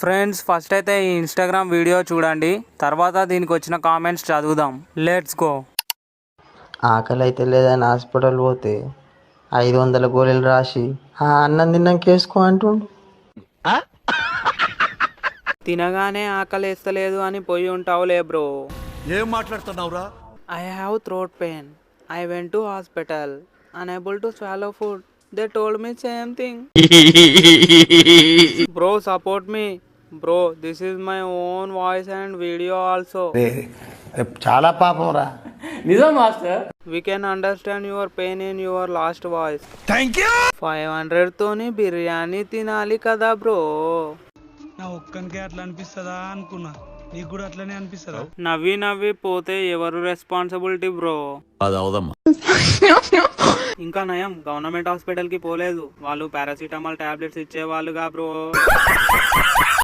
Friends first అయితే ఈ Instagram video చూడండి, తర్వాత దీనికి వచ్చిన కామెంట్స్ చదువుదాం. Let's go. ఆకలి అయితే లేదని హాస్పిటల్ పోతే 500 గోళీలు రాసి అన్నం తిన్నాక వేసుకో అంటుండు. తినగానే ఆకలి వేస్తలేదు అని పోయి ఉంటావులే బ్రో. ఏం మాట్లాడుతున్నావురా? I have throat pain. I went to hospital. Unable to swallow food. They told me same thing. Bro support me. Bro this is my own voice and video also. చాలా పాపం రా. నిజం master. We can understand your pain in your last voice. Thank you. 500 తోని బిర్యానీ తినాలి కదా bro. నా ఒక్కనికే అట్లా అనిపిస్తుందా అనుకున్నా, నీకు కూడా అట్లనే అనిపిస్తుందా? నవ్వి నవ్వి పోతే ఎవరు రెస్పాన్సిబిలిటీ బ్రో? అది అవదమ్మా. ఇంకా నయం గవర్నమెంట్ హాస్పిటల్ కి పోలేదు, వాళ్ళు పారాసిటమాల్ టాబ్లెట్స్ ఇచ్చేవాళ్ళుగా బ్రో.